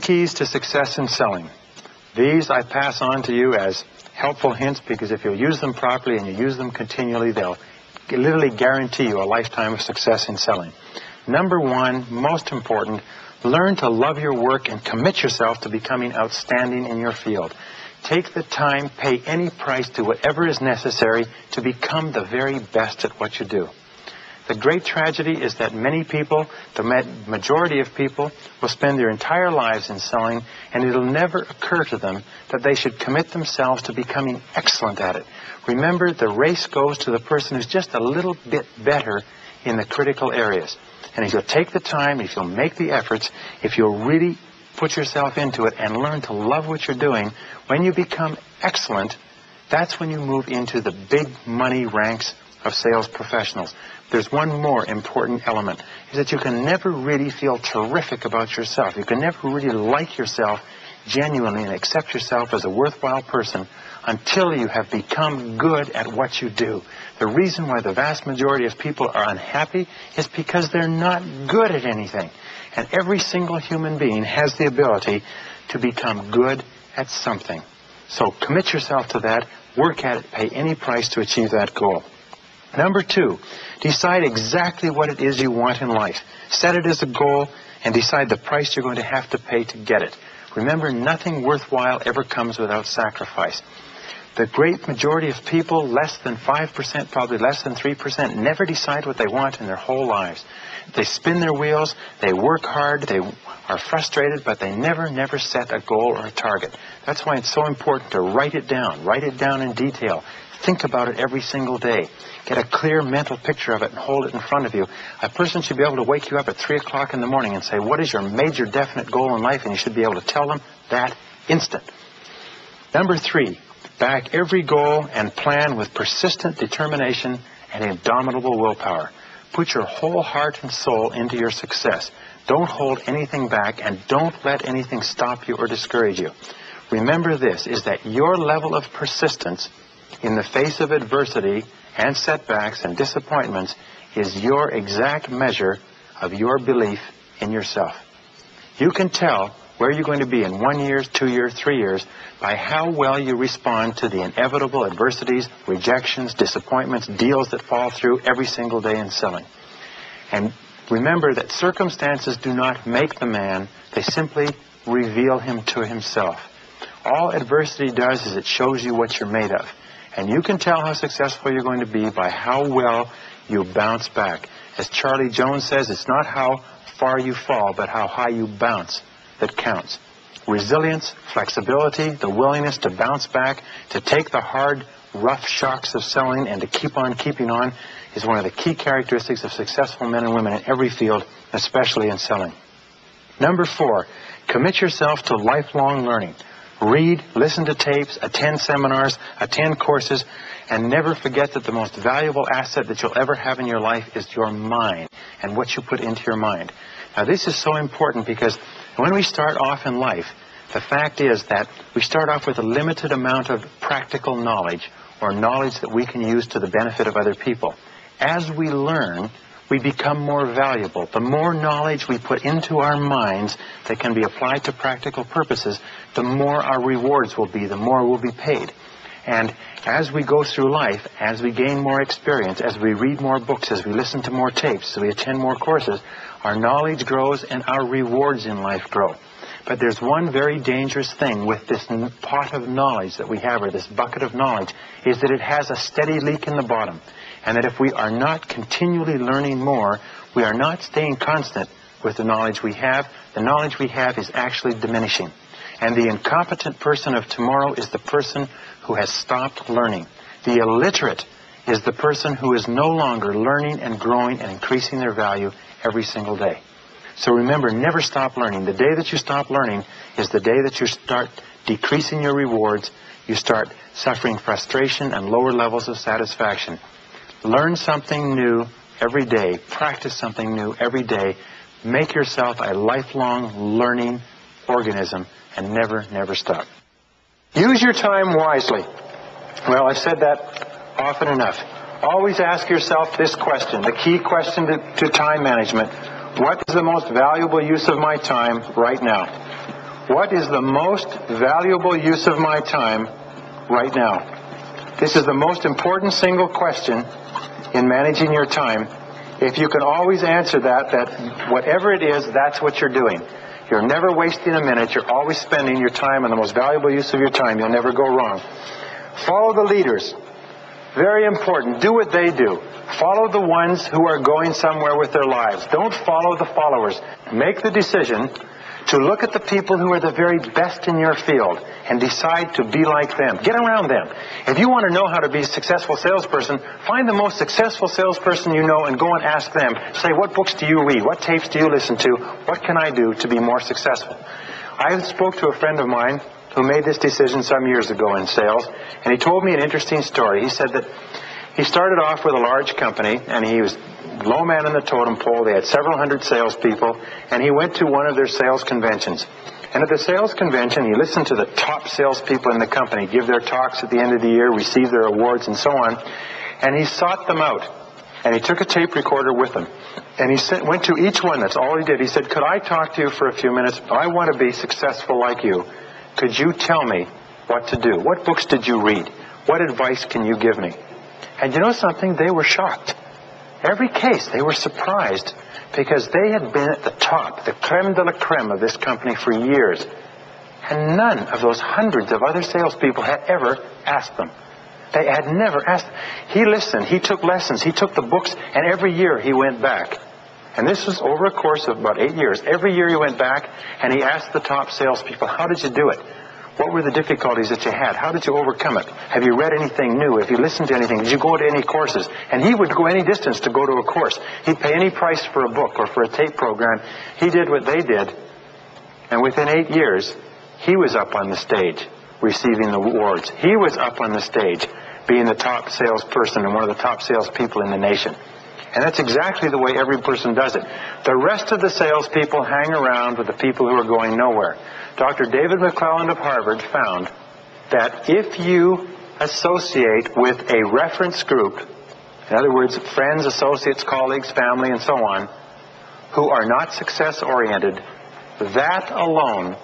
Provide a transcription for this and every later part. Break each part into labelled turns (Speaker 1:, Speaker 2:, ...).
Speaker 1: Keys to success in selling. These I pass on to you as helpful hints because if you use them properly and you use them continually, they'll literally guarantee you a lifetime of success in selling. Number one, most important, learn to love your work and commit yourself to becoming outstanding in your field. Take the time, pay any price, do whatever is necessary to become the very best at what you do. The great tragedy is that many people, the majority of people, will spend their entire lives in selling, and it'll never occur to them that they should commit themselves to becoming excellent at it. Remember, the race goes to the person who's just a little bit better in the critical areas. And if you'll take the time, if you'll make the efforts, if you'll really put yourself into it and learn to love what you're doing, when you become excellent, that's when you move into the big money ranks of sales professionals. There's one more important element, is that you can never really feel terrific about yourself. You can never really like yourself genuinely and accept yourself as a worthwhile person until you have become good at what you do. The reason why the vast majority of people are unhappy is because they're not good at anything. And every single human being has the ability to become good at something. So commit yourself to that, work at it, pay any price to achieve that goal. Number two, decide exactly what it is you want in life. Set it as a goal and decide the price you're going to have to pay to get it. Remember, nothing worthwhile ever comes without sacrifice. The great majority of people, less than 5%, probably less than 3%, never decide what they want in their whole lives. They spin their wheels, they work hard, they are frustrated, but they never set a goal or a target. That's why it's so important to write it down in detail. Think about it every single day. Get a clear mental picture of it and hold it in front of you. A person should be able to wake you up at 3 o'clock in the morning and say, what is your major definite goal in life? And you should be able to tell them that instant. Number three, back every goal and plan with persistent determination and indomitable willpower. Put your whole heart and soul into your success. Don't hold anything back and don't let anything stop you or discourage you. Remember this, is that your level of persistence in the face of adversity and setbacks and disappointments is your exact measure of your belief in yourself. You can tell where you're going to be in 1 year, 2 years, 3 years by how well you respond to the inevitable adversities, rejections, disappointments, deals that fall through every single day in selling. And remember that circumstances do not make the man, they simply reveal him to himself. All adversity does is it shows you what you're made of. And you can tell how successful you're going to be by how well you bounce back. As Charlie Jones says, it's not how far you fall, but how high you bounce that counts. Resilience, flexibility, the willingness to bounce back, to take the hard, rough shocks of selling and to keep on keeping on is one of the key characteristics of successful men and women in every field, especially in selling. Number four, commit yourself to lifelong learning. Read, listen to tapes, attend seminars, attend courses, and never forget that the most valuable asset that you'll ever have in your life is your mind and what you put into your mind. Now, this is so important because when we start off in life, the fact is that we start off with a limited amount of practical knowledge or knowledge that we can use to the benefit of other people. As we learn, we become more valuable. The more knowledge we put into our minds that can be applied to practical purposes, the more our rewards will be, the more we'll be paid. And as we go through life, as we gain more experience, as we read more books, as we listen to more tapes, as we attend more courses, our knowledge grows and our rewards in life grow. But there's one very dangerous thing with this pot of knowledge that we have, or this bucket of knowledge, is that it has a steady leak in the bottom. And that if we are not continually learning more, we are not staying constant with the knowledge we have. The knowledge we have is actually diminishing. And the incompetent person of tomorrow is the person who has stopped learning. The illiterate is the person who is no longer learning and growing and increasing their value every single day. So remember, never stop learning. The day that you stop learning is the day that you start decreasing your rewards. You start suffering frustration and lower levels of satisfaction. Learn something new every day. Practice something new every day. Make yourself a lifelong learning organism and never stop. Use your time wisely. Well, I've said that often enough. Always ask yourself this question, the key question to time management. What is the most valuable use of my time right now? What is the most valuable use of my time right now? This is the most important single question in managing your time. If you can always answer that whatever it is, that's what you're doing. You're never wasting a minute. You're always spending your time on the most valuable use of your time. You'll never go wrong. Follow the leaders. Very important. Do what they do. Follow the ones who are going somewhere with their lives. Don't follow the followers. Make the decision to look at the people who are the very best in your field and decide to be like them. Get around them. If you want to know how to be a successful salesperson, find the most successful salesperson you know and go and ask them. Say, what books do you read? What tapes do you listen to? What can I do to be more successful? I spoke to a friend of mine who made this decision some years ago in sales, and he told me an interesting story. He said that he started off with a large company, and he was low man on the totem pole. They had several hundred salespeople, and he went to one of their sales conventions. And at the sales convention, he listened to the top salespeople in the company give their talks at the end of the year, receive their awards, and so on. And he sought them out. And he took a tape recorder with him. And he went to each one. That's all he did. He said, could I talk to you for a few minutes? I want to be successful like you. Could you tell me what to do? What books did you read? What advice can you give me? And you know something? They were shocked. Every case, they were surprised because they had been at the top, the creme de la creme of this company for years. And none of those hundreds of other salespeople had ever asked them. They had never asked. He listened. He took lessons. He took the books. And every year he went back. And this was over a course of about 8 years. Every year he went back and he asked the top salespeople, how did you do it? What were the difficulties that you had? How did you overcome it? Have you read anything new? Have you listened to anything? Did you go to any courses? And he would go any distance to go to a course. He'd pay any price for a book or for a tape program. He did what they did. And within 8 years, he was up on the stage receiving the awards. He was up on the stage being the top salesperson and one of the top salespeople in the nation. And that's exactly the way every person does it. The rest of the salespeople hang around with the people who are going nowhere. Dr. David McClelland of Harvard found that if you associate with a reference group, in other words, friends, associates, colleagues, family, and so on, who are not success-oriented, that alone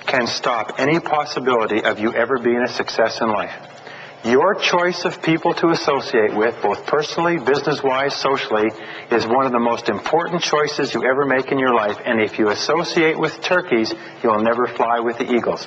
Speaker 1: can stop any possibility of you ever being a success in life. Your choice of people to associate with, both personally, business-wise, socially, is one of the most important choices you ever make in your life. And if you associate with turkeys, you'll never fly with the eagles.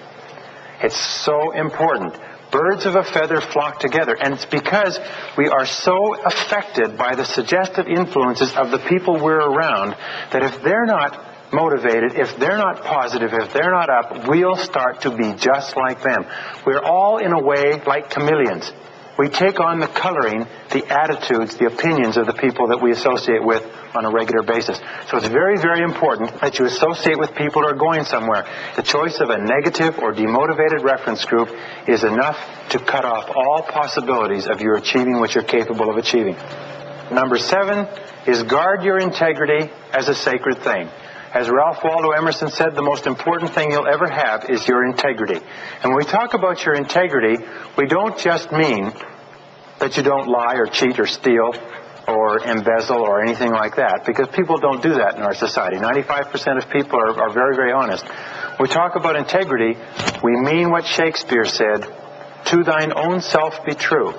Speaker 1: It's so important. Birds of a feather flock together. And it's because we are so affected by the suggestive influences of the people we're around that if they're not motivated, if they're not positive, if they're not up, we'll start to be just like them. We're all, in a way, like chameleons. We take on the coloring, the attitudes, the opinions of the people that we associate with on a regular basis. So it's very, very important that you associate with people who are going somewhere. The choice of a negative or demotivated reference group is enough to cut off all possibilities of you achieving what you're capable of achieving. Number 7 is guard your integrity as a sacred thing. As Ralph Waldo Emerson said, the most important thing you'll ever have is your integrity. And when we talk about your integrity, we don't just mean that you don't lie or cheat or steal or embezzle or anything like that, because people don't do that in our society. 95% of people are very, very honest. When we talk about integrity, we mean what Shakespeare said, "To thine own self be true,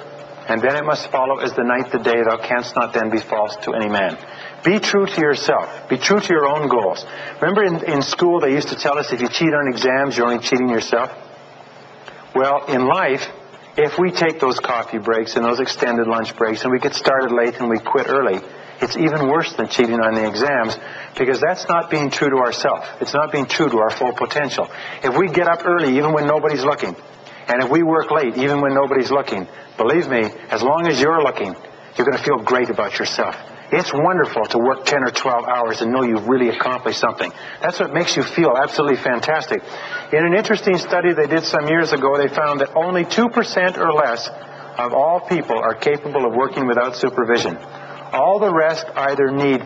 Speaker 1: and then it must follow as the night the day, thou canst not then be false to any man." Be true to yourself. Be true to your own goals. Remember in school they used to tell us if you cheat on exams, you're only cheating yourself? Well, in life, if we take those coffee breaks and those extended lunch breaks and we get started late and we quit early, it's even worse than cheating on the exams, because that's not being true to ourselves. It's not being true to our full potential. If we get up early even when nobody's looking, and if we work late even when nobody's looking, believe me, as long as you're looking, you're going to feel great about yourself. It's wonderful to work 10 or 12 hours and know you've really accomplished something. That's what makes you feel absolutely fantastic. In an interesting study they did some years ago, they found that only 2% or less of all people are capable of working without supervision. All the rest either need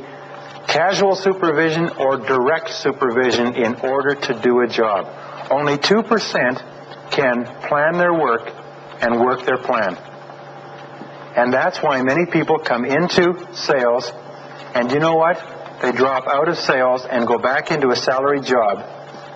Speaker 1: casual supervision or direct supervision in order to do a job. Only 2% can plan their work and work their plan. And that's why many people come into sales, and you know what? They drop out of sales and go back into a salaried job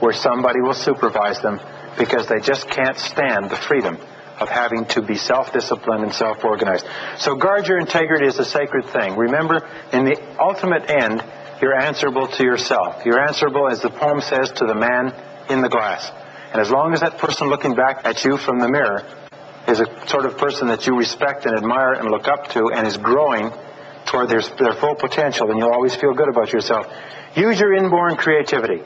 Speaker 1: where somebody will supervise them because they just can't stand the freedom of having to be self-disciplined and self-organized. So guard your integrity as a sacred thing. Remember, in the ultimate end, you're answerable to yourself. You're answerable, as the poem says, to the man in the glass. And as long as that person looking back at you from the mirror is a sort of person that you respect and admire and look up to and is growing toward their full potential, then you'll always feel good about yourself. Use your inborn creativity.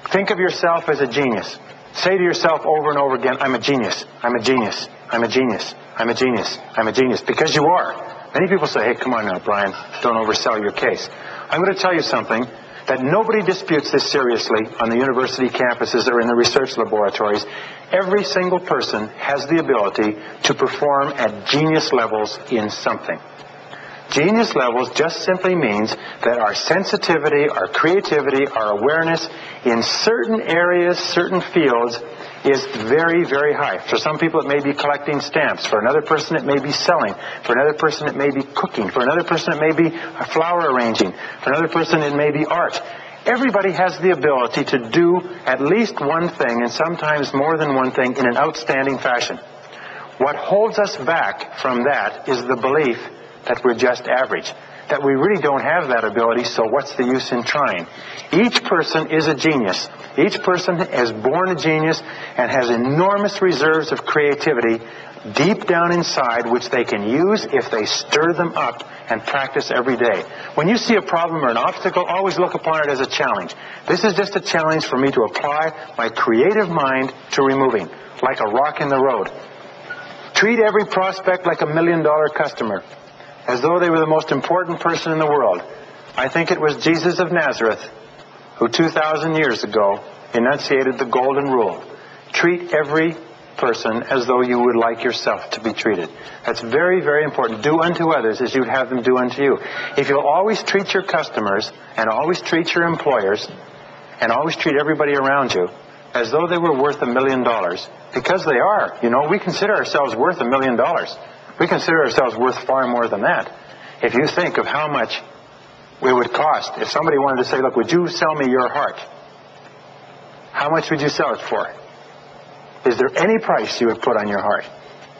Speaker 1: Think of yourself as a genius. Say to yourself over and over again, I'm a genius, I'm a genius, I'm a genius, I'm a genius, I'm a genius, because you are. Many people say, hey, come on now, Brian, don't oversell your case. I'm going to tell you something, that nobody disputes this seriously on the university campuses or in the research laboratories. Every single person has the ability to perform at genius levels in something. Genius levels just simply means that our sensitivity, our creativity, our awareness in certain areas, certain fields is very, very high. For some people it may be collecting stamps. For another person it may be selling. For another person it may be cooking. For another person it may be flower arranging. For another person it may be art. Everybody has the ability to do at least one thing, and sometimes more than one thing, in an outstanding fashion. What holds us back from that is the belief that we're just average, that we really don't have that ability, so what's the use in trying? Each person is a genius. Each person is born a genius and has enormous reserves of creativity deep down inside, which they can use if they stir them up and practice every day. When you see a problem or an obstacle, always look upon it as a challenge. This is just a challenge for me to apply my creative mind to removing, like a rock in the road. Treat every prospect like $1 million customer, as though they were the most important person in the world. I think it was Jesus of Nazareth who 2,000 years ago enunciated the golden rule. Treat every person as though you would like yourself to be treated. That's very, very important. Do unto others as you'd have them do unto you. If you'll always treat your customers and always treat your employers and always treat everybody around you as though they were worth $1 million, because they are. You know, we consider ourselves worth $1 million. We consider ourselves worth far more than that. If you think of how much it would cost if somebody wanted to say, look, would you sell me your heart? How much would you sell it for? Is there any price you would put on your heart?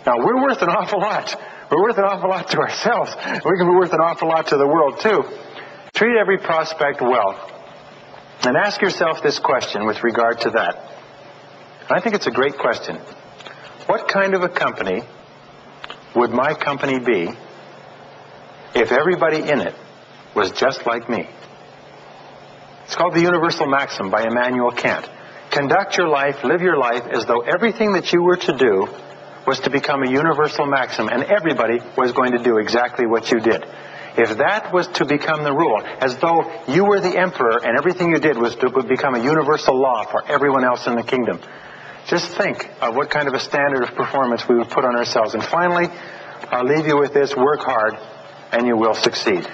Speaker 1: Now, we're worth an awful lot. We're worth an awful lot to ourselves. We can be worth an awful lot to the world, too. Treat every prospect well. And ask yourself this question with regard to that. I think it's a great question. What kind of a company would my company be if everybody in it was just like me? It's called the Universal Maxim by Immanuel Kant. Conduct your life, live your life as though everything that you were to do was to become a universal maxim, and everybody was going to do exactly what you did. If that was to become the rule, as though you were the emperor and everything you did was to become a universal law for everyone else in the kingdom, just think of what kind of a standard of performance we would put on ourselves. And finally, I'll leave you with this: work hard and you will succeed.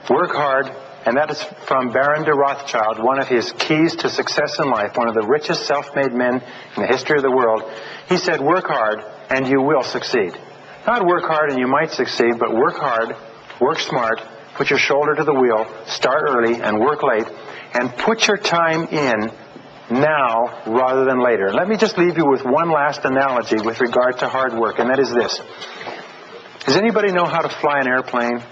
Speaker 1: Work hard, and that is from Baron de Rothschild, one of his keys to success in life, one of the richest self-made men in the history of the world. He said, work hard and you will succeed. Not work hard and you might succeed, but work hard, work smart, put your shoulder to the wheel, start early and work late, and put your time in now rather than later. Let me just leave you with one last analogy with regard to hard work, and that is this. Does anybody know how to fly an airplane?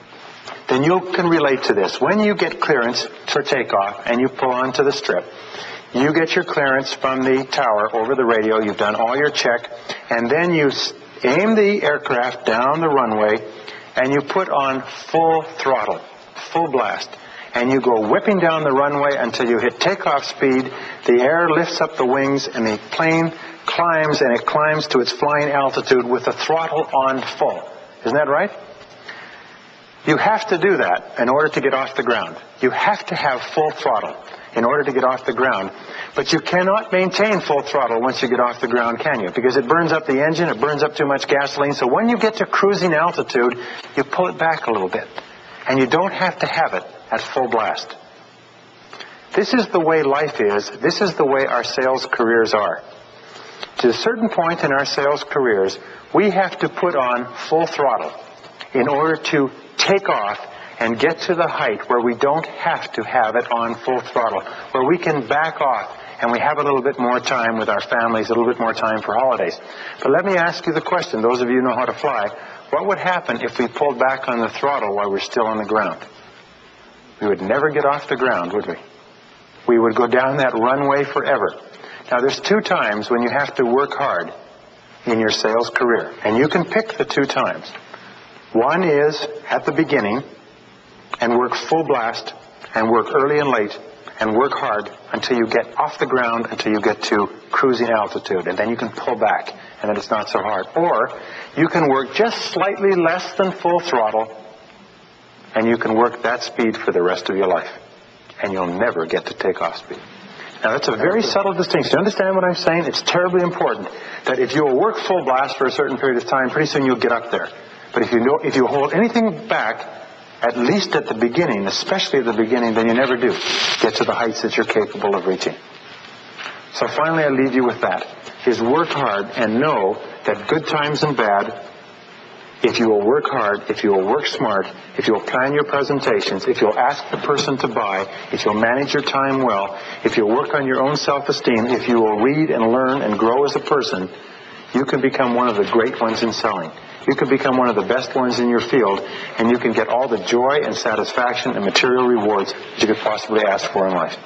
Speaker 1: Then you can relate to this. When you get clearance for takeoff and you pull onto the strip, you get your clearance from the tower over the radio, you've done all your check, and then you aim the aircraft down the runway and you put on full throttle, full blast, and you go whipping down the runway until you hit takeoff speed. The air lifts up the wings and the plane climbs, and it climbs to its flying altitude with the throttle on full. Isn't that right? You have to do that in order to get off the ground. You have to have full throttle in order to get off the ground. But you cannot maintain full throttle once you get off the ground, can you? Because it burns up the engine, it burns up too much gasoline. So when you get to cruising altitude, you pull it back a little bit. And you don't have to have it at full blast. This is the way life is. This is the way our sales careers are. To a certain point in our sales careers, we have to put on full throttle in order to take off and get to the height where we don't have to have it on full throttle, where we can back off and we have a little bit more time with our families, a little bit more time for holidays. But let me ask you the question, those of you who know how to fly, what would happen if we pulled back on the throttle while we're still on the ground? We would never get off the ground, would we? We would go down that runway forever. Now, there's 2 times when you have to work hard in your sales career, and you can pick the 2 times. One is at the beginning, and work full blast, and work early and late, and work hard until you get off the ground, until you get to cruising altitude, and then you can pull back, and then it's not so hard. Or you can work just slightly less than full throttle, and you can work that speed for the rest of your life, and you'll never get to takeoff speed. Now, that's a very subtle distinction. You understand what I'm saying? It's terribly important that if you'll work full blast for a certain period of time, pretty soon you'll get up there. But if you hold anything back, at least at the beginning, especially at the beginning, then you never do get to the heights that you're capable of reaching. So finally, I leave you with that, is work hard and know that good times and bad, if you will work hard, if you will work smart, if you will plan your presentations, if you'll ask the person to buy, if you'll manage your time well, if you'll work on your own self-esteem, if you will read and learn and grow as a person, you can become one of the great ones in selling. You can become one of the best ones in your field, and you can get all the joy and satisfaction and material rewards that you could possibly ask for in life.